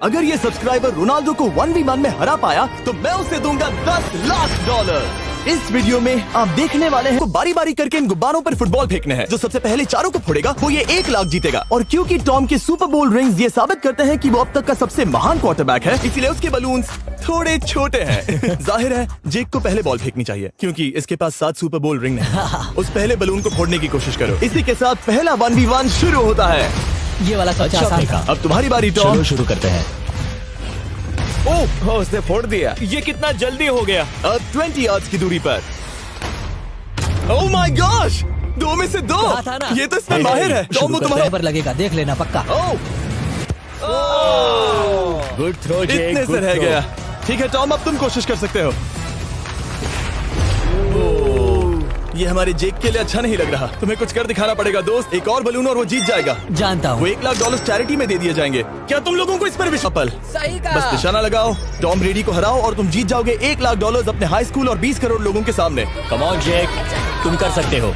अगर ये subscriber Ronaldo को 1v1 में हरा पाया तो मैं उसे दूंगा $10 लाख। इस वीडियो में आप देखने वाले हैं तो बारी बारी करके इन गुब्बारों पर फुटबॉल फेंकने हैं। जो सबसे पहले चारों को फोड़ेगा वो ये 1 लाख जीतेगा। और क्योंकि टॉम के सुपर बोल रिंग्स ये साबित करते हैं कि वो अब तक का सबसे महान क्वार्टरबैक है, इसीलिए उसके बलून्स थोड़े छोटे हैं। जाहिर है जेक को पहले बॉल फेंकनी चाहिए क्योंकि इसके पास 7 सुपर बोल रिंग है। उस पहले बलून को फोड़ने की कोशिश करो। इसी के साथ पहला 1v1 शुरू होता है। ये वाला सबसे आसान था। अब तुम्हारी बारी टॉम। शुरू करते हैं। ओह उसने फोड़ दिया। ये कितना जल्दी हो गया। अब 20 यार्ड्स की दूरी पर। ओह माय गॉश, 2 में से 2। ये तो इसमें माहिर है। टॉम वो तुम्हारा पर लगेगा, देख लेना पक्का। Good throw. इतने से रह गया। ठीक है टॉम, अब तुम कोशिश कर सकते हो। ये हमारे जेक के लिए अच्छा नहीं लग रहा। तुम्हें कुछ कर दिखाना पड़ेगा दोस्त। एक और बलून और वो जीत जाएगा। जानता हूँ। वो $1 लाख चैरिटी में दे दिए जाएंगे। क्या तुम लोगों को इस पर विश्वास? सही कहा। बस निशाना लगाओ, टॉम ब्रेडी को हराओ और तुम जीत जाओगे $1 लाख अपने हाई स्कूल और 20 करोड़ लोगों के सामने। कम ऑन जेक, तुम कर सकते हो।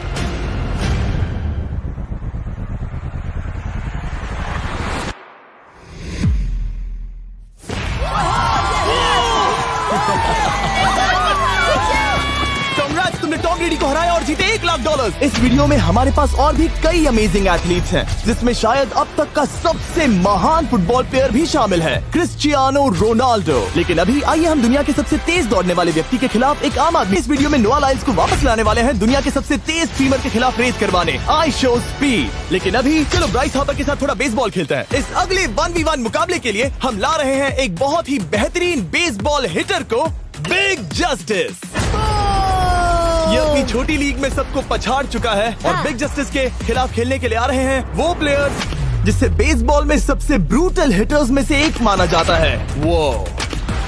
तुमने टॉम ब्रेडी को हराया और जीते $1 लाख। इस वीडियो में हमारे पास और भी कई अमेजिंग एथलीट्स हैं, जिसमें शायद अब तक का सबसे महान फुटबॉल प्लेयर भी शामिल है, क्रिस्टियानो रोनाल्डो। लेकिन अभी आइए हम दुनिया के सबसे तेज दौड़ने वाले व्यक्ति के खिलाफ एक आम आदमी। इस वीडियो में नोआ लाइल्स को वापस लाने वाले हैं दुनिया के सबसे तेज स्ट्रीमर के खिलाफ रेस करवाने। I show speed. लेकिन अभी चलो ब्राइस हार्पर के साथ थोड़ा बेसबॉल खेलते हैं। इस अगले 1v1 मुकाबले के लिए हम ला रहे हैं एक बहुत ही बेहतरीन बेसबॉल हिटर को, बिग जस्टिस। ये अपनी छोटी लीग में सबको पछाड़ चुका है और बिग जस्टिस के खिलाफ खेलने के लिए आ रहे हैं वो प्लेयर्स जिसे बेसबॉल में सबसे ब्रूटल हिटर्स में से एक माना जाता है। वो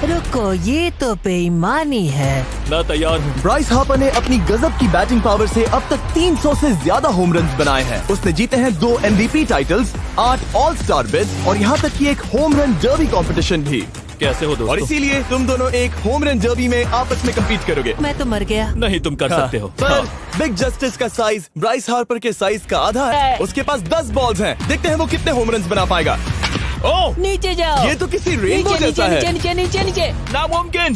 रुको, ये तो बेईमानी है। मैं तैयार हूँ। ब्राइस हार्पर ने अपनी गजब की बैटिंग पावर से अब तक 300 से ज्यादा होम रन बनाए हैं। उसने जीते हैं 2 MVP titles, 8 all star bid और यहाँ तक कि एक होम रन डर्बी कंपटीशन भी। कैसे हो दोस्तों? और इसीलिए तुम दोनों एक होम रन डर्बी में आपस में कम्पीट करोगे। मैं तो मर गया। नहीं, तुम कर सकते हो। पर बिग जस्टिस का साइज ब्राइस हार्पर के साइज का आधा है। उसके पास 10 बॉल्स हैं। देखते हैं वो कितने होम रन बना पाएगा। ओह, नीचे जाओ। ये तो किसी रेनबो जैसा है। नीचे नीचे नीचे नीचे। नामुमकिन।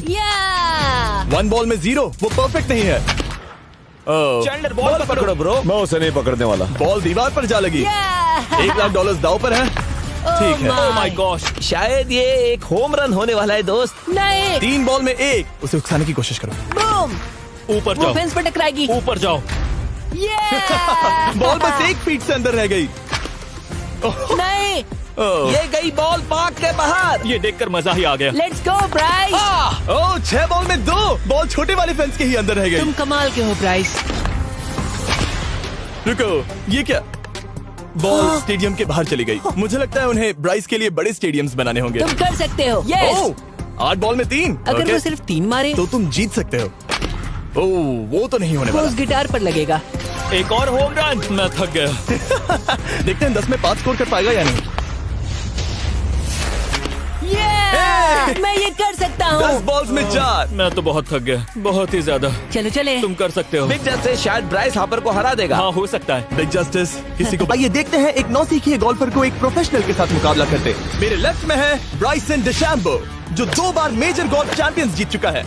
1 बॉल में 0, वो परफेक्ट नहीं है। चैंडलर बॉल पकड़ो ब्रो। मैं उसे नहीं पकड़ने वाला। बॉल दीवार पर जा लगी। $1 लाख दाव पर है। ठीक है। ओह माय गॉश, शायद ये एक होम रन होने वाला है दोस्त। नहीं। 3 बॉल में 1। उसे उकसाने की कोशिश करो। बूम। ऊपर वो जाओ। फेंस पे टकराएगी। ऊपर जाओ। बॉल बस 1 फीट से अंदर रह गई। नहीं। ये गई बॉल पार्क के बाहर। ये देखकर मजा ही आ गया। Let's go Bryce. 6 बॉल में 2। बॉल छोटे वाले फेंस के ही अंदर रह गई। तुम कमाल के हो ब्राइस। रुको, ये क्या? बॉल स्टेडियम के बाहर चली गई। मुझे लगता है उन्हें ब्राइस के लिए बड़े स्टेडियम्स बनाने होंगे। तुम कर सकते हो। यस। 8 बॉल में 3। अगर वो सिर्फ 3 मारे तो तुम जीत सकते हो। ओह, वो तो नहीं होने वो वाला। उस गिटार पर लगेगा। एक और होम रन। मैं थक गया। देखते हैं 10 में 5 स्कोर कर पाएगा या नहीं। मैं ये कर सकता 10 हूँ। बॉल्स में 4। मैं तो बहुत थक गया, बहुत ही ज्यादा। चलो चले। तुम कर सकते हो। बिग जस्टिस शायद ब्राइस हार्पर को हरा देगा। हाँ, हो सकता है। बिग जस्टिस किसी को। आइए देखते हैं एक नौसिखिए गोल्फर को एक प्रोफेशनल के साथ मुकाबला करते। मेरे लेफ्ट में है ब्राइसन डिशैम्बो, जो 2 बार मेजर गोल्फ चैंपियंस जीत चुका है।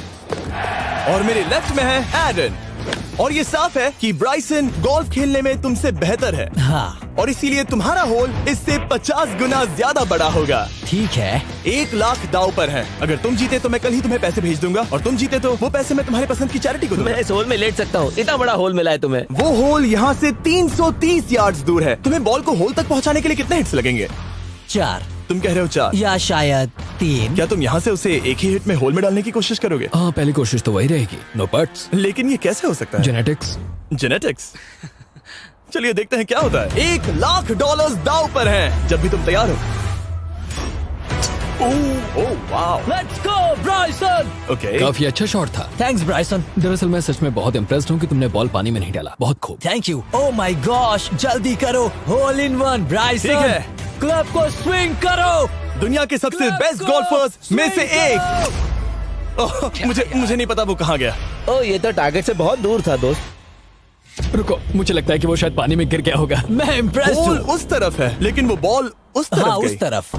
और मेरे लेफ्ट में है एरन। और ये साफ है कि ब्राइसन गोल्फ खेलने में तुमसे बेहतर है। हाँ। और इसीलिए तुम्हारा होल इससे 50 गुना ज्यादा बड़ा होगा। ठीक है। $1 लाख दाव पर है। अगर तुम जीते तो मैं कल ही तुम्हें पैसे भेज दूंगा और तुम जीते तो वो पैसे मैं तुम्हारे पसंद की चैरिटी को दूंगा। मैं इस होल में लेट सकता हूँ। इतना बड़ा होल मिला है तुम्हें। वो होल यहाँ से 330 यार्ड्स दूर है। तुम्हें बॉल को होल तक पहुँचाने के लिए कितने हिट्स लगेंगे? 4 तुम कह रहे हो 4 या शायद 3। क्या तुम यहाँ से उसे एक ही हिट में होल में डालने की कोशिश करोगे? हाँ, पहली कोशिश तो वही रहेगी। No puts. लेकिन ये कैसे हो सकता है? जेनेटिक्स। जेनेटिक्स। चलिए देखते हैं क्या होता है। $1 लाख दाव पर है जब भी तुम तैयार हो। Oh wow. Let's go Bryson. Okay. काफी अच्छा शॉट था। Thanks Bryson. दरअसल मैं सच में बहुत इम्प्रेस्ड हूँ कि तुमने बॉल पानी में नहीं डाला। बहुत खूब। Thank you. Oh my gosh, जल्दी करो। होल इन 1 ब्राइसन। ठीक है। क्लब को स्विंग करो। दुनिया के सबसे बेस्ट गोल्फर्स में से एक। मुझे नहीं पता वो कहाँ गया। ओ, ये तो टारगेट से बहुत दूर था दोस्त। रुको, मुझे लगता है कि वो शायद पानी में गिर गया होगा। मैं इम्प्रेस्ड बॉल हूँ। उस तरफ है लेकिन वो बॉल उस तरफ हाँ, गई। उस तरफ।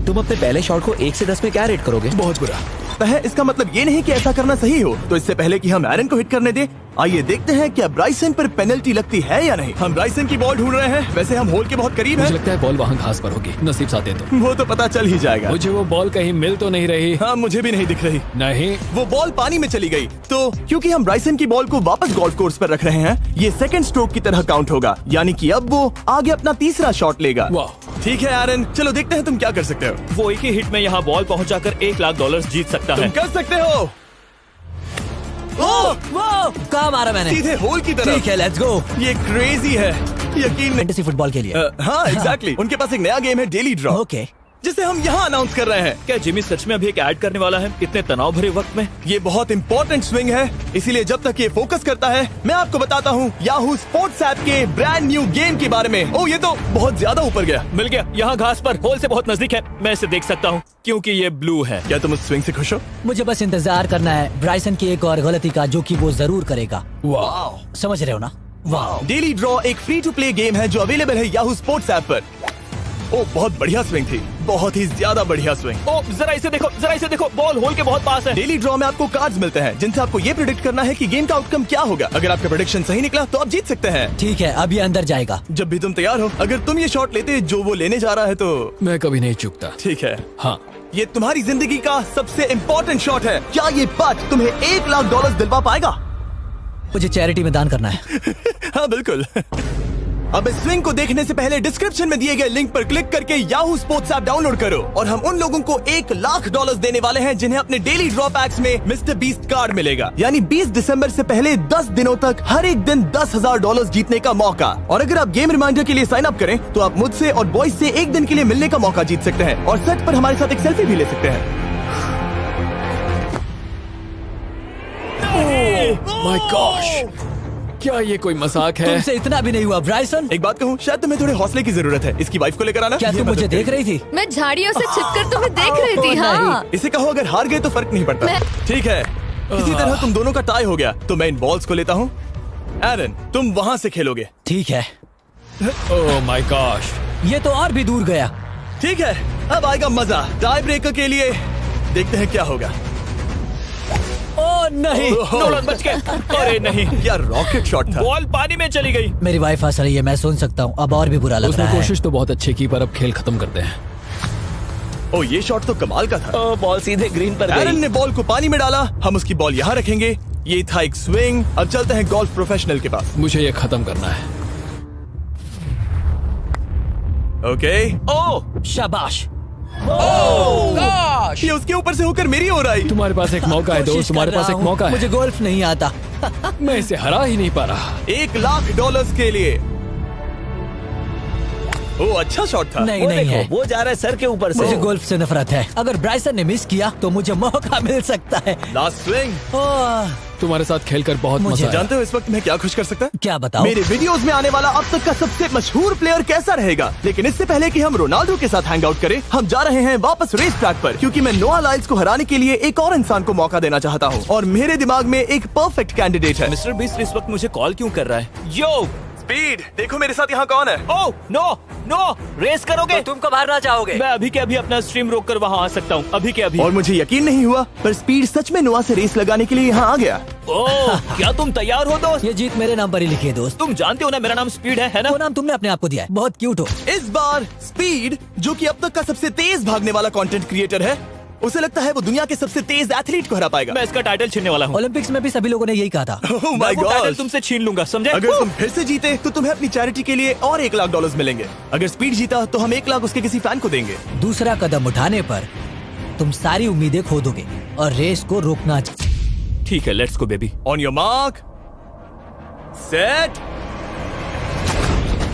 तुम अपने पहले शॉट को 1 से 10 में क्या रेट करोगे? बहुत बुरा। है इसका मतलब ये नहीं कि ऐसा करना सही हो। तो इससे पहले कि हम एरन को हिट करने दे, आइए देखते हैं क्या ब्राइसन पर पेनल्टी लगती है या नहीं। हम ब्राइसन की बॉल ढूंढ रहे हैं। वैसे हम होल के बहुत करीब मुझे हैं। लगता है बॉल वहाँ घास पर होगी, नसीब साथ दे तो। वो तो पता चल ही जाएगा। मुझे वो बॉल कहीं मिल तो नहीं रही। हाँ, मुझे भी नहीं दिख रही। नहीं, वो बॉल पानी में चली गई। तो क्योंकि हम ब्राइसन की बॉल को वापस गोल्फ कोर्स पर रख रहे हैं, ये सेकंड स्ट्रोक की तरह काउंट होगा, यानी कि अब वो आगे अपना तीसरा शॉट लेगा। वाह। ठीक है एरन, चलो देखते हैं तुम क्या कर सकते हो। वो एक ही हिट में यहाँ बॉल पहुँचाकर $1 लाख जीत सकता तुम है। कर सकते हो। वो कहाँ मारा मैंने? सीधे होल की तरफ। ठीक है, लेट्स गो। ये क्रेजी है, यकीन नहीं। फैंटेसी फुटबॉल के लिए। हाँ एग्जैक्टली। उनके पास एक नया गेम है, डेली ड्रॉ, ओके। जिसे हम यहाँ अनाउंस कर रहे हैं। क्या जिमी सच में अभी एक ऐड करने वाला है इतने तनाव भरे वक्त में? ये बहुत इंपॉर्टेंट स्विंग है, इसीलिए जब तक ये फोकस करता है, मैं आपको बताता हूँ याहू स्पोर्ट्स ऐप के ब्रांड न्यू गेम के बारे में। ओह, ये तो बहुत ज्यादा ऊपर गया। मिल गया, यहाँ घास पर होल से बहुत नजदीक है। मैं इसे देख सकता हूँ क्योंकि ये ब्लू है। क्या तुम उस स्विंग से खुश हो? मुझे बस इंतजार करना है ब्राइसन की एक और गलती का, जो कि वो जरूर करेगा। वाह। समझ रहे हो ना? वाह। डेली ड्रॉ एक फ्री टू प्ले गेम है जो अवेलेबल है याहू स्पोर्ट्स ऐप पर। ओह, बहुत बढ़िया स्विंग थी, बहुत ही ज्यादा बढ़िया स्विंग। ओ, जरा इसे देखो, बॉल होल के बहुत पास है। डेली ड्रॉ में आपको कार्ड्स मिलते हैं जिनसे आपको ये प्रेडिक्ट करना है कि गेम का आउटकम क्या होगा। अगर आपका प्रेडिक्शन सही निकला तो आप जीत सकते हैं। ठीक है, अब ये अंदर जाएगा। जब भी तुम तैयार हो, अगर तुम ये शॉट लेते जो वो लेने जा रहा है तो मैं कभी नहीं चूकता। ठीक है। हाँ, ये तुम्हारी जिंदगी का सबसे इम्पोर्टेंट शॉट है। क्या ये पट तुम्हें $1 लाख दिलवा पाएगा? मुझे चैरिटी में दान करना है। हाँ बिल्कुल। अब इस स्विंग को देखने से पहले डिस्क्रिप्शन में दिए गए लिंक पर क्लिक करके याहू स्पोर्ट्स ऐप डाउनलोड करो और हम उन लोगों को $1 लाख देने वाले हैं जिन्हें अपने डेली ड्रॉ पैक्स में मिस्टर बीस्ट कार्ड मिलेगा। यानी 20 दिसंबर से पहले 10 दिनों तक हर एक दिन $10,000 जीतने का मौका। और अगर आप गेम रिमाइंडर के लिए साइन अप करें तो आप मुझसे और बॉयज से एक दिन के लिए मिलने का मौका जीत सकते हैं और सेट पर हमारे साथ एक सेल्फी भी ले सकते हैं। माय गॉश, क्या ये कोई मजाक है? तुमसे इतना भी नहीं हुआ ब्राइसन। एक बात कहूँ, शायद तुम्हें थोड़े हौसले की जरूरत है। इसकी वाइफ को लेकर आना। क्या ये तुम मुझे मदद देख करेगी। रही थी? मैं झाड़ियों से छिपकर तुम्हें देख रही थी। हाँ, इसे कहो अगर हार गए तो फर्क नहीं पड़ता। ठीक है, इसी तरह तुम दोनों का टाई हो गया तो मैं इन बॉल्स को लेता हूँ। एरन, तुम वहाँ से खेलोगे। ठीक है। ओह माय गॉश, ये तो और भी दूर गया। ठीक है, अब आएगा मजा। टाई ब्रेकर के लिए देखते हैं क्या होगा। ओ नहीं, नोलन बच गए। अरे नहीं, क्या रॉकेट शॉट था। बॉल पानी में चली गई। मेरी वाइफ हंस रही है, मैं सुन सकता हूँ। अब और भी बुरा लग उसने रहा है। कोशिश तो बहुत अच्छी की, पर अब खेल खत्म करते हैं। ओ, ये शॉट तो कमाल का था। ओ, बॉल सीधे ग्रीन पर एरन गई। ने बॉल को पानी में डाला, हम उसकी बॉल यहाँ रखेंगे। ये था एक स्विंग। अब चलते हैं गोल्फ प्रोफेशनल के पास। मुझे ये खत्म करना है। ओके। ओ, शाबाश। ये उसके ऊपर से होकर मेरी ओर आई। तुम्हारे पास एक मौका है दोस्त, कोशिश तुम्हारे कर पास रहा एक हूँ। मौका है। मुझे गोल्फ नहीं आता। मैं इसे हरा ही नहीं पा रहा। $1 लाख के लिए। ओ, अच्छा शॉट था। नहीं वो नहीं देखो, है। वो जा रहा है सर के ऊपर से। मुझे गोल्फ से नफरत है। अगर ब्राइसन ने मिस किया तो मुझे मौका मिल सकता है। Last swing. ओह, तुम्हारे साथ खेलकर बहुत मुझे मजा आया। जानते हो इस वक्त मैं क्या खुश कर सकता है? क्या बताओ? मेरे वीडियोस में आने वाला अब तक का सबसे मशहूर प्लेयर कैसा रहेगा। लेकिन इससे पहले कि हम रोनाल्डो के साथ हैंग आउट करें, हम जा रहे हैं वापस रेस ट्रैक पर, क्योंकि मैं नोआ लाइल्स को हराने के लिए एक और इंसान को मौका देना चाहता हूँ और मेरे दिमाग में एक परफेक्ट कैंडिडेट है। मिस्टर बीस्ट इस वक्त मुझे कॉल क्यों कर रहा है? यो, स्पीड, देखो मेरे साथ यहाँ कौन है। ओ, नो, रेस करोगे? तुम कब हारना चाहोगे? मैं अभी के अभी अपना स्ट्रीम रोक कर वहाँ आ सकता हूँ, अभी के अभी। और मुझे यकीन नहीं हुआ, पर स्पीड सच में नोआ से रेस लगाने के लिए यहाँ आ गया। ओह, क्या तुम तैयार हो दोस्त? ये जीत मेरे नाम पर ही लिखी है दोस्त। तुम जानते हो ना मेरा नाम स्पीड है ना? वो नाम तुमने अपने आप को दिया है। बहुत क्यूट हो। इस बार स्पीड, जो कि अब तक का सबसे तेज भागने वाला कंटेंट क्रिएटर है, उसे लगता है वो दुनिया के सबसे तेज एथलीट को हरा पाएगा। मैं इसका टाइटल छीनने वाला हूँ। ओलंपिक्स में भी सभी लोगों ने यही कहा था। Oh मैं my वो टाइटल God! तुमसे छीन लूंगा, समझे? अगर तुम फिर से जीते तो तुम्हें अपनी चैरिटी के लिए और $1 लाख मिलेंगे। अगर स्पीड जीता तो हम $1 लाख उसके किसी फैन को देंगे। दूसरा कदम उठाने पर तुम सारी उम्मीदें खो दोगे और रेस को रोकना। ठीक है, let's go baby. On your mark, set.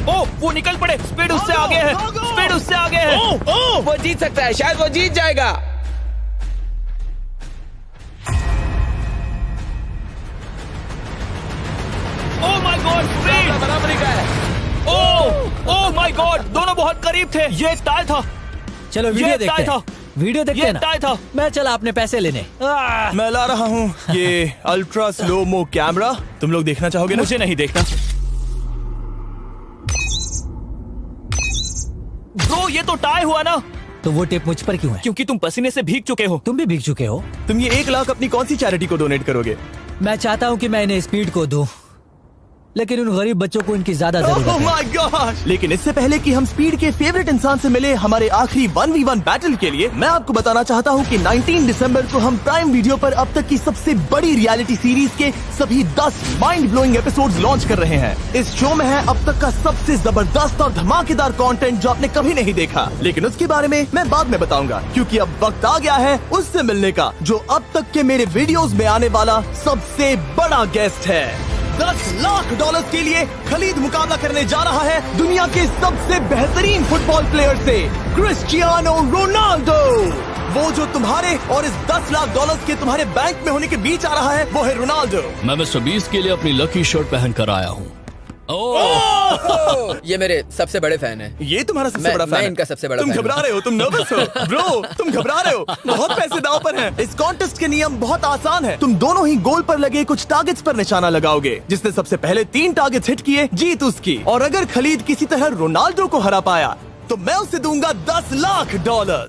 ओ, वो निकल पड़े। स्पीड उससे आगे है। स्पीड उससे आगे है। वो जीत सकता है, शायद वो जीत जाएगा। ओह माय गॉड, स्पीड बराबरी का है। ओह माय गॉड, दोनों बहुत करीब थे। ये एक टाई था। चलो ये वीडियो देखते टाई था। हैं। वीडियो देखते ये हैं ना। टाई था। मैं चला अपने पैसे लेने। मैं ला रहा हूँ ये अल्ट्रा स्लो मो कैमरा। तुम लोग देखना चाहोगे ना? मुझे नहीं देखना। ब्रो, ये तो टाई हुआ ना? तो वो टेप मुझ पर क्यों है? क्योंकि तुम पसीने से भीग चुके हो। तुम भी भीग चुके हो। तुम ये 1 लाख अपनी कौन सी चैरिटी को डोनेट करोगे? मैं चाहता हूँ कि मैं इन्हें स्पीड को दूं, लेकिन उन गरीब बच्चों को इनकी ज्यादा जरूरत Oh है। my gosh! लेकिन इससे पहले कि हम स्पीड के फेवरेट इंसान से मिले हमारे आखिरी 1v1 बैटल के लिए, मैं आपको बताना चाहता हूँ कि 19 दिसंबर को हम प्राइम वीडियो पर अब तक की सबसे बड़ी रियलिटी सीरीज के सभी 10 माइंड ब्लोइंग एपिसोड्स लॉन्च कर रहे हैं। इस शो में है अब तक का सबसे जबरदस्त और धमाकेदार कंटेंट जो आपने कभी नहीं देखा, लेकिन उसके बारे में मैं बाद में बताऊंगा, क्योंकि अब वक्त आ गया है उससे मिलने का जो अब तक के मेरे वीडियोस में आने वाला सबसे बड़ा गेस्ट है। $10 लाख के लिए खलीद मुकाबला करने जा रहा है दुनिया के सबसे बेहतरीन फुटबॉल प्लेयर से, क्रिस्टियानो रोनाल्डो। वो जो तुम्हारे और इस $10 लाख के तुम्हारे बैंक में होने के बीच आ रहा है, वो है रोनाल्डो। मैं मिस्टर बीस्ट के लिए अपनी लकी शर्ट पहन कर आया हूँ। ये मेरे सबसे बड़े फैन है। ये तुम्हारा सबसे मैं- बड़ा फैन मैं है। इनका सबसे बड़ा तुम फैन हूँ। घबरा रहे हो, तुम नर्वस हो ब्रो, तुम घबरा रहे हो। बहुत पैसे दांव पर हैं। इस कॉन्टेस्ट के नियम बहुत आसान है। तुम दोनों ही गोल पर लगे कुछ टारगेट्स पर निशाना लगाओगे। जिसने सबसे पहले 3 टारगेट्स हिट किए जीत उसकी। और अगर खलीद किसी तरह रोनाल्डो को हरा पाया तो मैं उसे दूंगा $10 लाख।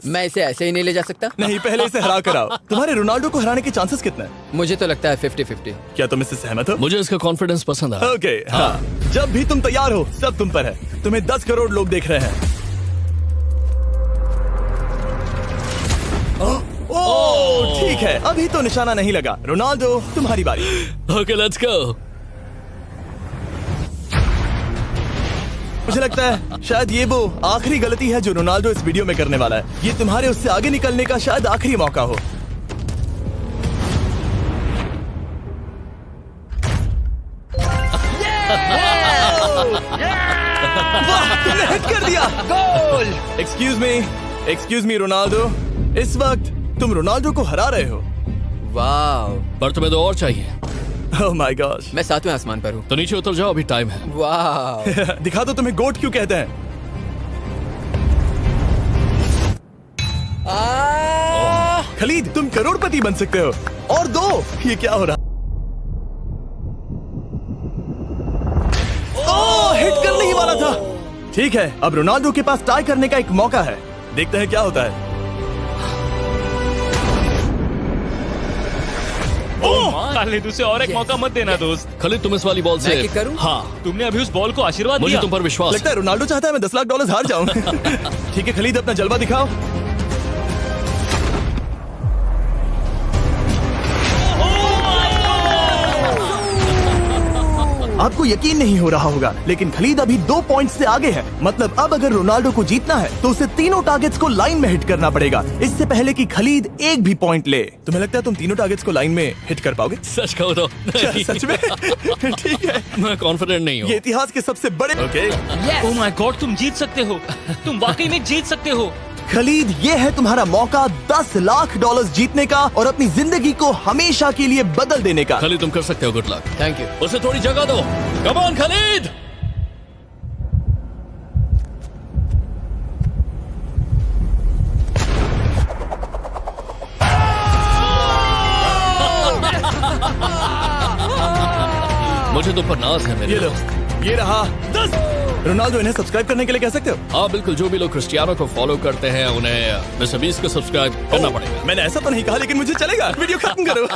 मैं इसे ऐसे ही नहीं ले जा सकता। नहीं, पहले इसे हरा कर आओ। तुम्हारे रोनाल्डो को हराने के चांसेस कितने हैं? मुझे तो लगता है 50-50। क्या तुम इससे सहमत हो? मुझे इसका कॉन्फिडेंस पसंद है। ओके, हाँ। जब भी तुम तैयार हो सब तुम पर है। तुम्हें 10 करोड़ लोग देख रहे हैं। ओह, ठीक है, अभी तो निशाना नहीं लगा। रोनाल्डो, तुम्हारी बारी। Okay, let's go. मुझे लगता है शायद ये वो आखिरी गलती है जो रोनाल्डो इस वीडियो में करने वाला है। ये तुम्हारे उससे आगे निकलने का शायद आखिरी मौका हो। वाह, तुमने हिट कर दिया। गोल। एक्सक्यूज मी रोनाल्डो, इस वक्त तुम रोनाल्डो को हरा रहे हो। वाह, पर तुम्हें तो और चाहिए। Oh my gosh. मैं 7वें आसमान पर हूँ। तो नीचे उतर जाओ, अभी टाइम है। वाह, दिखा दो तुम्हें गोट क्यों कहते हैं। खलीद, तुम करोड़पति बन सकते हो। और दो, ये क्या हो रहा? ओह, हिट करने ही वाला था। ठीक है, अब रोनाल्डो के पास टाई करने का एक मौका है। देखते हैं क्या होता है। खालिद, उसे और एक मौका मत देना दोस्त। खलीद, तुम इस वाली बॉल मैं से किक करूं? हाँ, तुमने अभी उस बॉल को आशीर्वाद मुझे दिया। तुम पर विश्वास लगता है रोनाल्डो चाहता है मैं $10 लाख हार जाऊं। ठीक है खलीद, अपना जलवा दिखाओ। आपको यकीन नहीं हो रहा होगा, लेकिन खलीद अभी 2 पॉइंट से आगे है। मतलब अब अगर रोनाल्डो को जीतना है तो उसे तीनों टारगेट्स को लाइन में हिट करना पड़ेगा, इससे पहले कि खलीद एक भी पॉइंट ले। तुम्हें लगता है तुम तीनों टारगेट्स को लाइन में हिट कर पाओगे? सच कहो तो नहीं। सच में? ठीक है, मैं कॉन्फिडेंट नहीं हूँ। ये इतिहास के सबसे बड़े। ओके ओह माय गॉड, तुम जीत सकते हो। तुम वाकई में जीत सकते हो। खलीद, ये है तुम्हारा मौका $10 लाख जीतने का और अपनी जिंदगी को हमेशा के लिए बदल देने का। खलीद, तुम कर सकते हो। Good luck. Thank you. उसे थोड़ी जगह दो। Come on Khalid. मुझे तो पर नाज है मेरे ये लो, दोस्त। ये रहा 10। रोनाल्डो, इन्हें सब्सक्राइब करने के लिए कह सकते हो? हाँ बिल्कुल, जो भी लोग क्रिस्टियानो को फॉलो करते हैं उन्हें मिस्टर बीस्ट को सब्सक्राइब करना पड़ेगा। मैंने ऐसा तो नहीं कहा, लेकिन मुझे चलेगा। वीडियो खत्म करो।